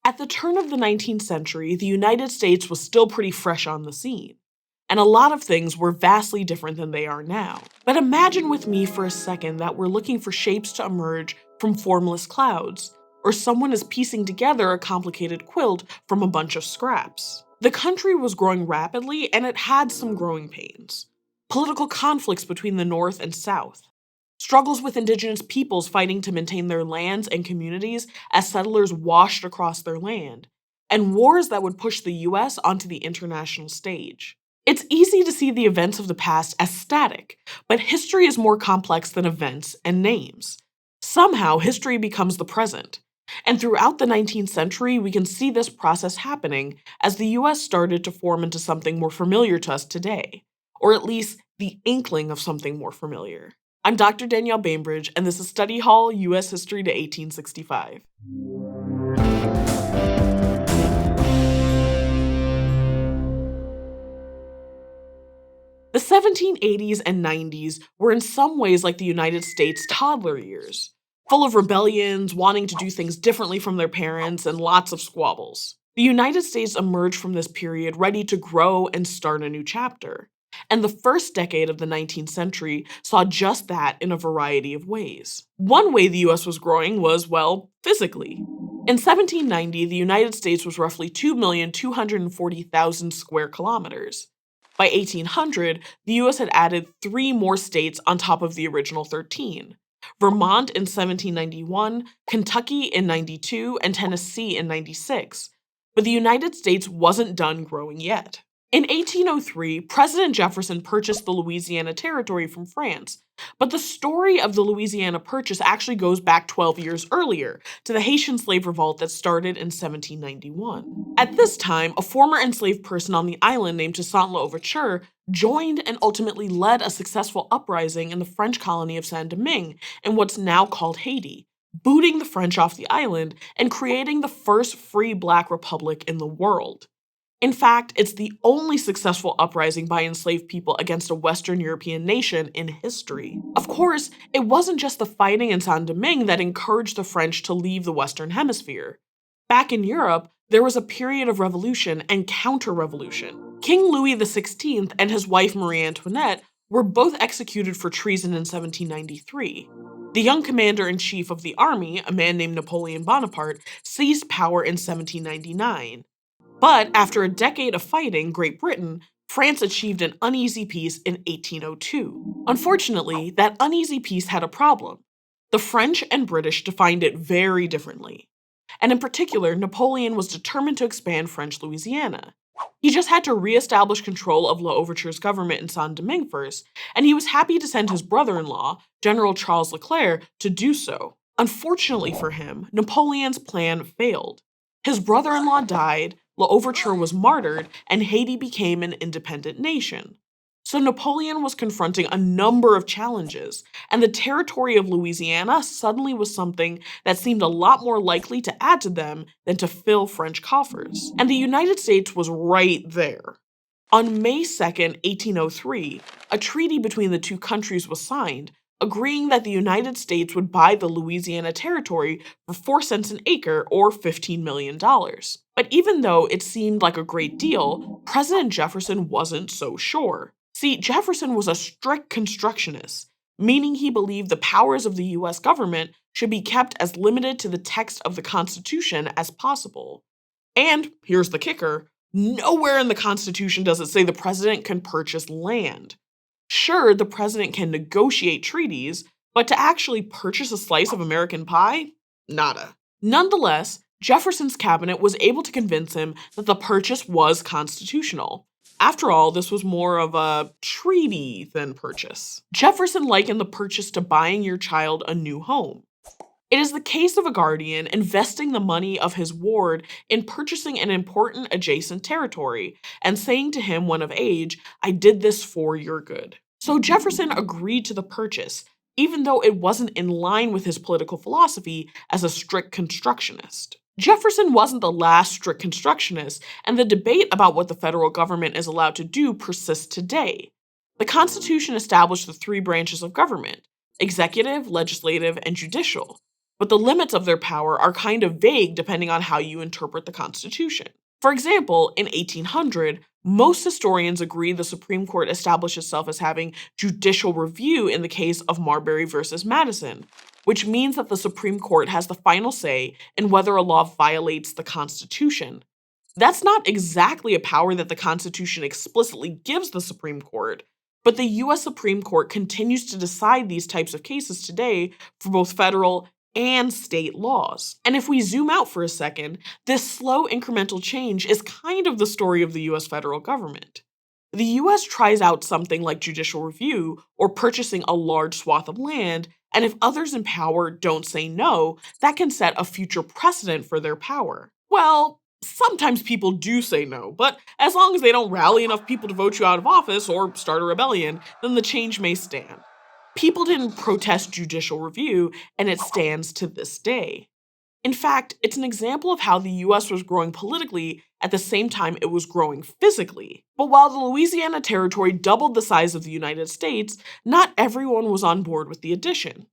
At the turn of the 19th century, the United States was still pretty fresh on the scene, and a lot of things were vastly different than they are now. But imagine with me for a second that we're looking for shapes to emerge from formless clouds, or someone is piecing together a complicated quilt from a bunch of scraps. The country was growing rapidly, and it had some growing pains. Political conflicts between the North and South, struggles with indigenous peoples fighting to maintain their lands and communities as settlers washed across their land, and wars that would push the US onto the international stage. It's easy to see the events of the past as static, but history is more complex than events and names. Somehow, history becomes the present. And throughout the 19th century, we can see this process happening as the US started to form into something more familiar to us today, or at least the inkling of something more familiar. I'm Dr. Danielle Bainbridge, and this is Study Hall U.S. History to 1865. The 1780s and 90s were in some ways like the United States' toddler years, full of rebellions, wanting to do things differently from their parents, and lots of squabbles. The United States emerged from this period ready to grow and start a new chapter. And the first decade of the 19th century saw just that in a variety of ways. One way the US was growing was, well, physically. In 1790, the United States was roughly 2,240,000 square kilometers. By 1800, the US had added 3 more states on top of the original 13. Vermont in 1791, Kentucky in 92, and Tennessee in 96. But the United States wasn't done growing yet. In 1803, President Jefferson purchased the Louisiana Territory from France, but the story of the Louisiana Purchase actually goes back 12 years earlier, to the Haitian slave revolt that started in 1791. At this time, a former enslaved person on the island named Toussaint Louverture joined and ultimately led a successful uprising in the French colony of Saint-Domingue in what's now called Haiti, booting the French off the island and creating the first free Black republic in the world. In fact, it's the only successful uprising by enslaved people against a Western European nation in history. Of course, it wasn't just the fighting in Saint-Domingue that encouraged the French to leave the Western Hemisphere. Back in Europe, there was a period of revolution and counter-revolution. King Louis XVI and his wife Marie Antoinette were both executed for treason in 1793. The young commander-in-chief of the army, a man named Napoleon Bonaparte, seized power in 1799. But after a decade of fighting Great Britain, France achieved an uneasy peace in 1802. Unfortunately, that uneasy peace had a problem. The French and British defined it very differently. And in particular, Napoleon was determined to expand French Louisiana. He just had to reestablish control of Louverture's government in Saint-Domingue first, and he was happy to send his brother-in-law, General Charles Leclerc, to do so. Unfortunately for him, Napoleon's plan failed. His brother-in-law died, Louverture was martyred, and Haiti became an independent nation. So Napoleon was confronting a number of challenges, and the territory of Louisiana suddenly was something that seemed a lot more likely to add to them than to fill French coffers. And the United States was right there. On May 2nd, 1803, a treaty between the two countries was signed, agreeing that the United States would buy the Louisiana Territory for 4 cents an acre or $15 million. But even though it seemed like a great deal, President Jefferson wasn't so sure. See, Jefferson was a strict constructionist, meaning he believed the powers of the US government should be kept as limited to the text of the Constitution as possible. And here's the kicker, nowhere in the Constitution does it say the president can purchase land. Sure, the president can negotiate treaties, but to actually purchase a slice of American pie? Nada. Nonetheless, Jefferson's cabinet was able to convince him that the purchase was constitutional. After all, this was more of a treaty than purchase. Jefferson likened the purchase to buying your child a new home. It is the case of a guardian investing the money of his ward in purchasing an important adjacent territory and saying to him when of age, "I did this for your good." So Jefferson agreed to the purchase, even though it wasn't in line with his political philosophy as a strict constructionist. Jefferson wasn't the last strict constructionist, and the debate about what the federal government is allowed to do persists today. The Constitution established the 3 branches of government: executive, legislative, and judicial. but the limits of their power are kind of vague depending on how you interpret the Constitution. For example, in 1800, most historians agree the Supreme Court established itself as having judicial review in the case of Marbury versus Madison, which means that the Supreme Court has the final say in whether a law violates the Constitution. That's not exactly a power that the Constitution explicitly gives the Supreme Court, but the US Supreme Court continues to decide these types of cases today for both federal and state laws. And if we zoom out for a second, this slow incremental change is kind of the story of the US federal government. The US tries out something like judicial review or purchasing a large swath of land, and if others in power don't say no, that can set a future precedent for their power. Well, sometimes people do say no, but as long as they don't rally enough people to vote you out of office or start a rebellion, then the change may stand. People didn't protest judicial review, and it stands to this day. In fact, it's an example of how the US was growing politically at the same time it was growing physically. But while the Louisiana Territory doubled the size of the United States, not everyone was on board with the addition.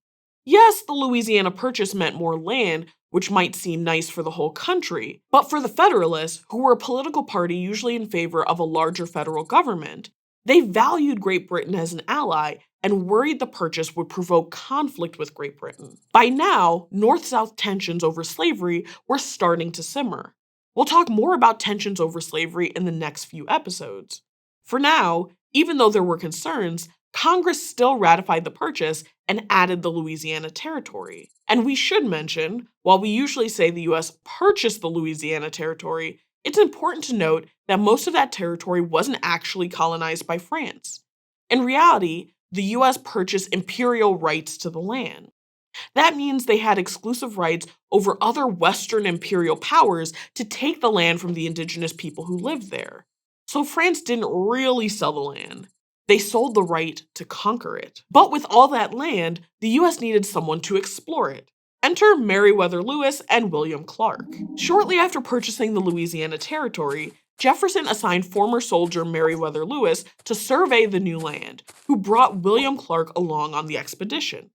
Yes, the Louisiana Purchase meant more land, which might seem nice for the whole country, but for the Federalists, who were a political party usually in favor of a larger federal government, they valued Great Britain as an ally and worried the purchase would provoke conflict with Great Britain. By now, North-South tensions over slavery were starting to simmer. We'll talk more about tensions over slavery in the next few episodes. For now, even though there were concerns, Congress still ratified the purchase and added the Louisiana Territory. And we should mention, while we usually say the US purchased the Louisiana Territory, it's important to note that most of that territory wasn't actually colonized by France. In reality, the US purchased imperial rights to the land. That means they had exclusive rights over other Western imperial powers to take the land from the indigenous people who lived there. So France didn't really sell the land. They sold the right to conquer it. But with all that land, the US needed someone to explore it. Enter Meriwether Lewis and William Clark. Shortly after purchasing the Louisiana Territory, Jefferson assigned former soldier Meriwether Lewis to survey the new land, who brought William Clark along on the expedition.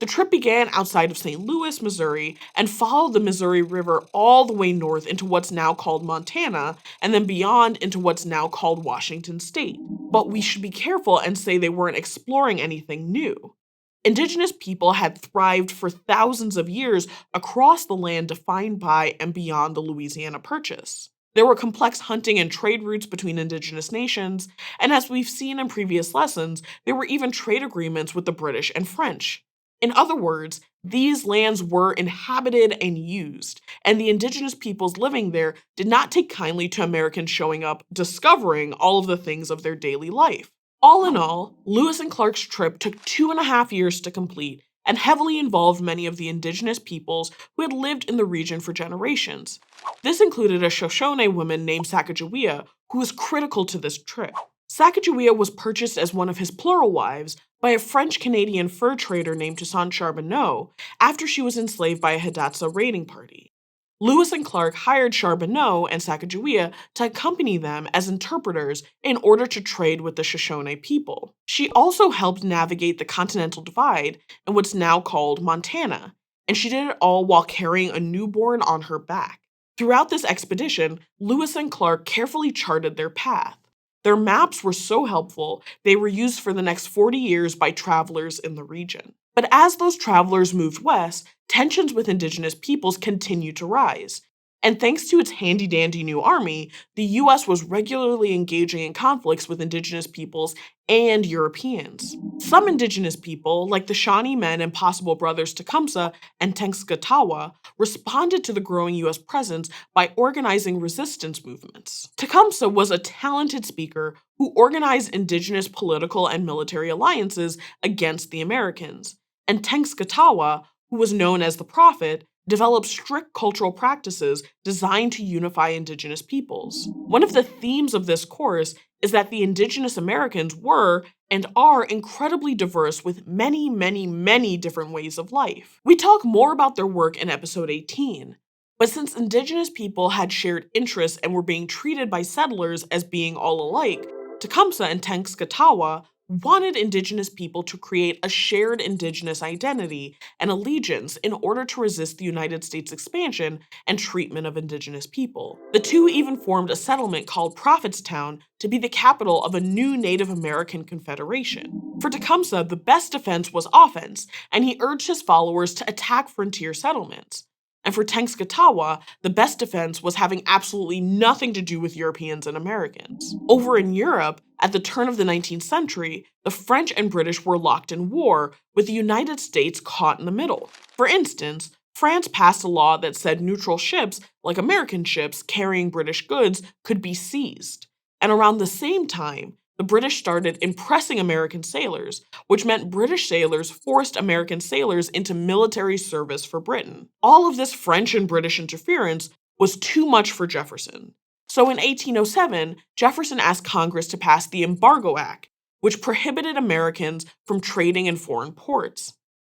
The trip began outside of St. Louis, Missouri, and followed the Missouri River all the way north into what's now called Montana, and then beyond into what's now called Washington State. But we should be careful and say they weren't exploring anything new. Indigenous people had thrived for thousands of years across the land defined by and beyond the Louisiana Purchase. There were complex hunting and trade routes between indigenous nations, and as we've seen in previous lessons, there were even trade agreements with the British and French. In other words, these lands were inhabited and used, and the indigenous peoples living there did not take kindly to Americans showing up, discovering all of the things of their daily life. All in all, Lewis and Clark's trip took 2.5 years to complete and heavily involved many of the indigenous peoples who had lived in the region for generations. This included a Shoshone woman named Sacagawea, who was critical to this trip. Sacagawea was purchased as one of his plural wives by a French-Canadian fur trader named Toussaint Charbonneau after she was enslaved by a Hidatsa raiding party. Lewis and Clark hired Charbonneau and Sacagawea to accompany them as interpreters in order to trade with the Shoshone people. She also helped navigate the Continental Divide in what's now called Montana, and she did it all while carrying a newborn on her back. Throughout this expedition, Lewis and Clark carefully charted their path. Their maps were so helpful, they were used for the next 40 years by travelers in the region. But as those travelers moved west, tensions with indigenous peoples continued to rise. And thanks to its handy-dandy new army, the US was regularly engaging in conflicts with indigenous peoples and Europeans. Some indigenous people, like the Shawnee men and possible brothers Tecumseh and Tenskwatawa, responded to the growing US presence by organizing resistance movements. Tecumseh was a talented speaker who organized indigenous political and military alliances against the Americans. And Tenskwatawa, who was known as the Prophet, developed strict cultural practices designed to unify indigenous peoples. One of the themes of this course is that the indigenous Americans were and are incredibly diverse with many, many, many different ways of life. We talk more about their work in episode 18, but since indigenous people had shared interests and were being treated by settlers as being all alike, Tecumseh and Tenskwatawa wanted indigenous people to create a shared indigenous identity and allegiance in order to resist the United States expansion and treatment of indigenous people. The two even formed a settlement called Prophetstown to be the capital of a new Native American confederation. For Tecumseh, the best defense was offense, and he urged his followers to attack frontier settlements. And for Tenskwatawa, the best defense was having absolutely nothing to do with Europeans and Americans. Over in Europe, at the turn of the 19th century, the French and British were locked in war, with the United States caught in the middle. For instance, France passed a law that said neutral ships, like American ships carrying British goods, could be seized. And around the same time, the British started impressing American sailors, which meant British sailors forced American sailors into military service for Britain. All of this French and British interference was too much for Jefferson. So in 1807, Jefferson asked Congress to pass the Embargo Act, which prohibited Americans from trading in foreign ports.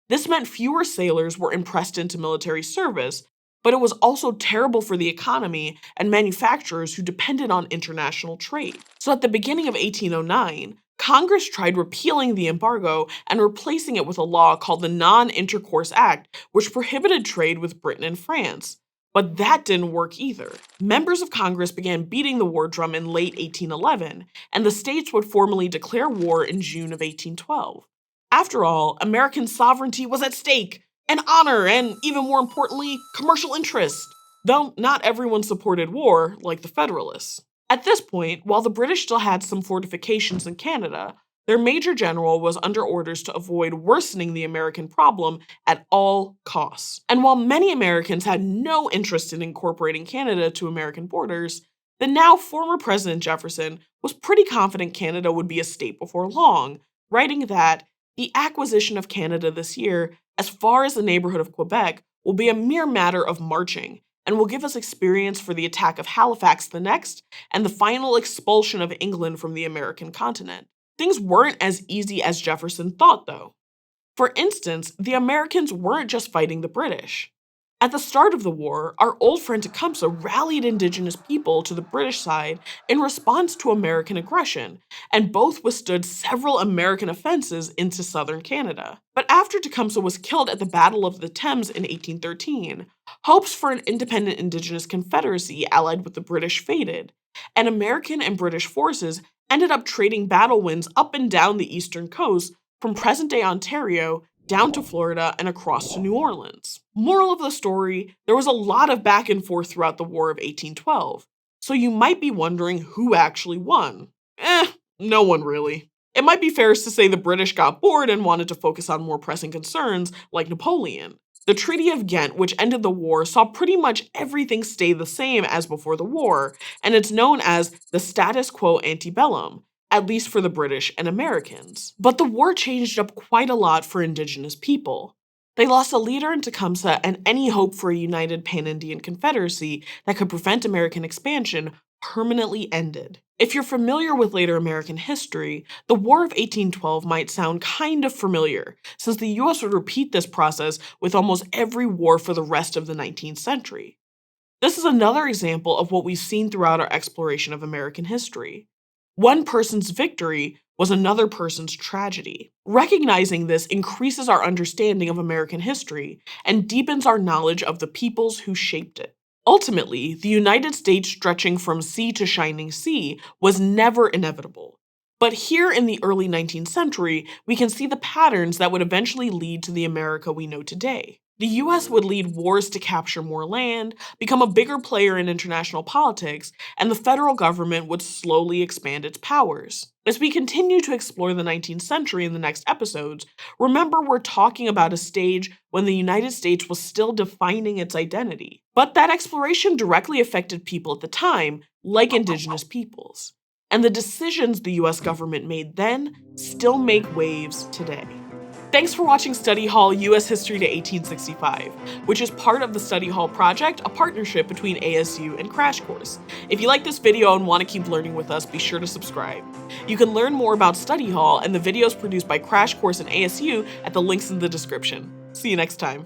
This meant fewer sailors were impressed into military service, but it was also terrible for the economy and manufacturers who depended on international trade. So at the beginning of 1809, Congress tried repealing the embargo and replacing it with a law called the Non-Intercourse Act, which prohibited trade with Britain and France. But that didn't work either. Members of Congress began beating the war drum in late 1811, and the states would formally declare war in June of 1812. After all, American sovereignty was at stake, and honor, and even more importantly, commercial interest, though not everyone supported war like the Federalists. At this point, while the British still had some fortifications in Canada, their major general was under orders to avoid worsening the American problem at all costs. And while many Americans had no interest in incorporating Canada to American borders, the now former President Jefferson was pretty confident Canada would be a state before long, writing that the acquisition of Canada this year, as far as the neighborhood of Quebec, will be a mere matter of marching, and will give us experience for the attack of Halifax the next, and the final expulsion of England from the American continent. Things weren't as easy as Jefferson thought, though. For instance, the Americans weren't just fighting the British. At the start of the war, our old friend Tecumseh rallied indigenous people to the British side in response to American aggression, and both withstood several American offenses into southern Canada. But after Tecumseh was killed at the Battle of the Thames in 1813, hopes for an independent indigenous confederacy allied with the British faded, and American and British forces ended up trading battle wins up and down the eastern coast from present-day Ontario down to Florida and across to New Orleans. Moral of the story, there was a lot of back and forth throughout the War of 1812, so you might be wondering who actually won. No one really. It might be fair to say the British got bored and wanted to focus on more pressing concerns, like Napoleon. The Treaty of Ghent, which ended the war, saw pretty much everything stay the same as before the war, and it's known as the status quo antebellum, at least for the British and Americans. But the war changed up quite a lot for indigenous people. They lost a leader in Tecumseh, and any hope for a united pan-Indian confederacy that could prevent American expansion permanently ended. If you're familiar with later American history, the War of 1812 might sound kind of familiar, since the US would repeat this process with almost every war for the rest of the 19th century. This is another example of what we've seen throughout our exploration of American history. One person's victory was another person's tragedy. Recognizing this increases our understanding of American history and deepens our knowledge of the peoples who shaped it. Ultimately, the United States stretching from sea to shining sea was never inevitable. But here in the early 19th century, we can see the patterns that would eventually lead to the America we know today. The US would lead wars to capture more land, become a bigger player in international politics, and the federal government would slowly expand its powers. As we continue to explore the 19th century in the next episodes, remember we're talking about a stage when the United States was still defining its identity. But that exploration directly affected people at the time, like indigenous peoples. And the decisions the US government made then still make waves today. Thanks for watching Study Hall U.S. History to 1865, which is part of the Study Hall Project, a partnership between ASU and Crash Course. If you like this video and want to keep learning with us, be sure to subscribe. You can learn more about Study Hall and the videos produced by Crash Course and ASU at the links in the description. See you next time.